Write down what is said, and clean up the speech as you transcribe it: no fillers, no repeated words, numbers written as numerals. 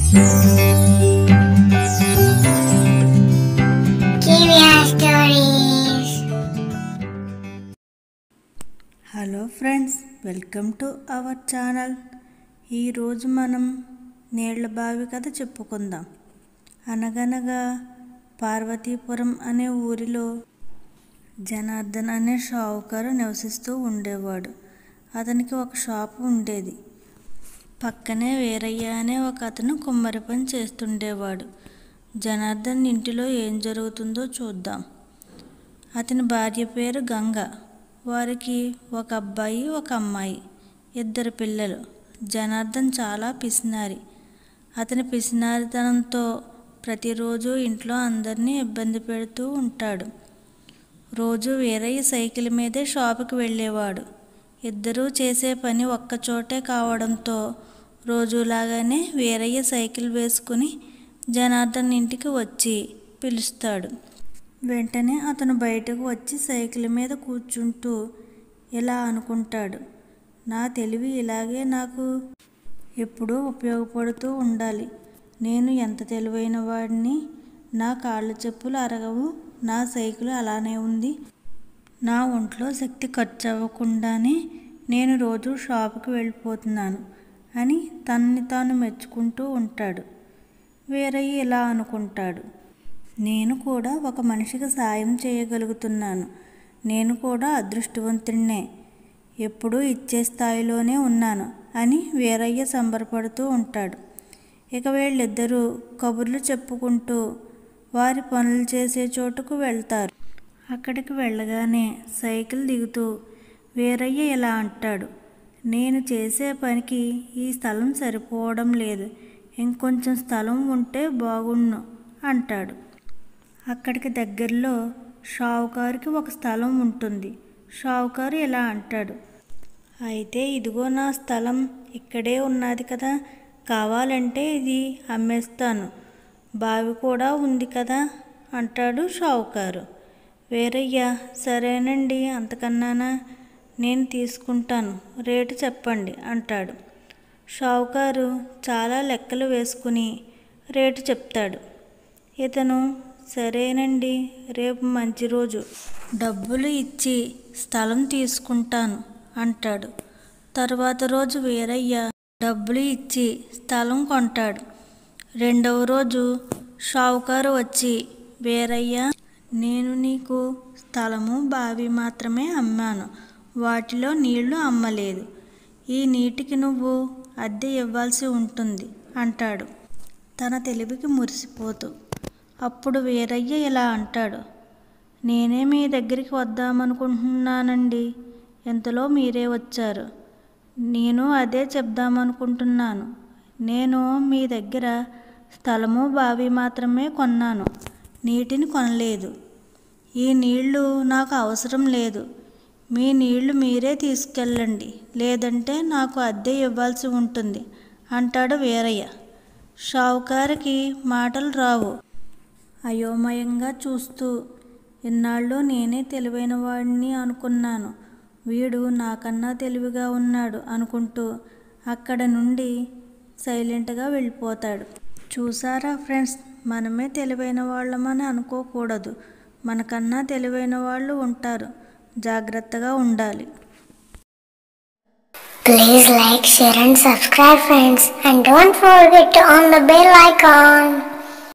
Hello friends, welcome to our channel. ఈరోజు మనం నీళ్ల బావి కథ చెప్పుకుందాం. అనగనగా పార్వతీపురం అనే ఊరిలో జనార్దన్ అనే షావుకారు నివసిస్తూ ఉండేవాడు. అతనికి ఒక షాపు ఉండేది. పక్కనే వీరయ్య అనే ఒక అతను కుమ్మరి పని చేస్తుండేవాడు. జనార్దన్ ఇంటిలో ఏం జరుగుతుందో చూద్దాం. అతని భార్య పేరు గంగ. వారికి ఒక అబ్బాయి, ఒక అమ్మాయి, 2 పిల్లలు. జనార్దన్ చాలా పిసినారి. అతని పిసినారితనంతో ప్రతిరోజు ఇంట్లో అందరినీ ఇబ్బంది పెడుతూ ఉంటాడు. రోజు వీరయ్య సైకిల్ మీదే షాపుకి వెళ్ళేవాడు. ఇద్దరూ చేసే పని ఒక్కచోటే కావడంతో రోజులాగానే వీరయ్య సైకిల్ వేసుకుని జనార్దన్ ఇంటికి వచ్చి పిలుస్తాడు. వెంటనే అతను బయటకు వచ్చి సైకిల్ మీద కూర్చుంటూ ఇలా అనుకుంటాడు, నా తెలివి ఇలాగే నాకు ఎప్పుడూ ఉపయోగపడుతూ ఉండాలి. నేను ఎంత తెలివైన వాడిని. నా కాళ్ళు చెప్పులు అరగవు, నా సైకిల్ అలానే ఉంది. నా ఒంట్లో శక్తి ఖర్చు అవ్వకుండానే నేను రోజు షాపుకి వెళ్ళిపోతున్నాను అని తనని తాను మెచ్చుకుంటూ ఉంటాడు. వీరయ్య ఇలా అనుకుంటాడు, నేను కూడా ఒక మనిషికి సాయం చేయగలుగుతున్నాను. నేను కూడా అదృష్టవంతుడినే. ఎప్పుడూ ఇచ్చే స్థాయిలోనే ఉన్నాను అని వీరయ్య సంబరపడుతూ ఉంటాడు. ఇక వీళ్ళిద్దరూ కబుర్లు చెప్పుకుంటూ వారి పనులు చేసే చోటుకు వెళ్తారు. అక్కడికి వెళ్ళగానే సైకిల్ దిగుతూ వీరయ్య ఇలా అంటాడు, నేను చేసే పనికి ఈ స్థలం సరిపోవడం లేదు. ఇంకొంచెం స్థలం ఉంటే బాగుండు అంటాడు. అక్కడికి దగ్గరలో షావుకారుకి ఒక స్థలం ఉంటుంది. షావుకారు ఇలా అంటాడు, అయితే ఇదిగో నా స్థలం ఇక్కడే ఉన్నది కదా, కావాలంటే ఇది అమ్మేస్తాను. బావి కూడా ఉంది కదా అంటాడు షావుకారు. వీరయ్య, సరేనండి, అంతకన్నానా, నేను తీసుకుంటాను, రేటు చెప్పండి అంటాడు. షావుకారు చాలా లెక్కలు వేసుకుని రేటు చెప్తాడు. ఇతను, సరేనండి, రేపు మంచి రోజు, డబ్బులు ఇచ్చి స్థలం తీసుకుంటాను అంటాడు. తర్వాత రోజు వీరయ్య డబ్బులు ఇచ్చి స్థలం కొంటాడు. రెండవ రోజు షావుకారు వచ్చి, వీరయ్య, నేను నీకు స్థలము, బావి మాత్రమే అమ్మాను. వాటిలో నీళ్లు అమ్మలేదు. ఈ నీటికి నువ్వు అద్దె ఇవ్వాల్సి ఉంటుంది అంటాడు తన తెలివికి మురిసిపోతూ. అప్పుడు వీరయ్య ఇలా అంటాడు, నేనే మీ దగ్గరికి వద్దామనుకుంటున్నానండి. ఇంతలో మీరే వచ్చారు. నేను అదే చెప్దామనుకుంటున్నాను. నేను మీ దగ్గర స్థలము, బావి మాత్రమే కొన్నాను. నీటిని కొనలేదు. ఈ నీళ్లు నాకు అవసరం లేదు. మీ నీళ్లు మీరే తీసుకెళ్ళండి, లేదంటే నాకు అద్దె ఇవ్వాల్సి ఉంటుంది అంటాడు వీరయ్య. షావుకారికి మాటలు రావు. అయోమయంగా చూస్తూ, ఇన్నాళ్ళు నేనే తెలివైన వాడిని అనుకున్నాను, వీడు నాకన్నా తెలివిగా ఉన్నాడు అనుకుంటూ అక్కడ నుండి సైలెంట్గా వెళ్ళిపోతాడు. చూసారా ఫ్రెండ్స్, మనమే తెలివైన వాళ్ళమని అనుకోకూడదు. మనకన్నా తెలివైన వాళ్ళు ఉంటారు. జాగ్రత్తగా ఉండాలి. Please like, share and subscribe friends, and don't forget to on the bell icon.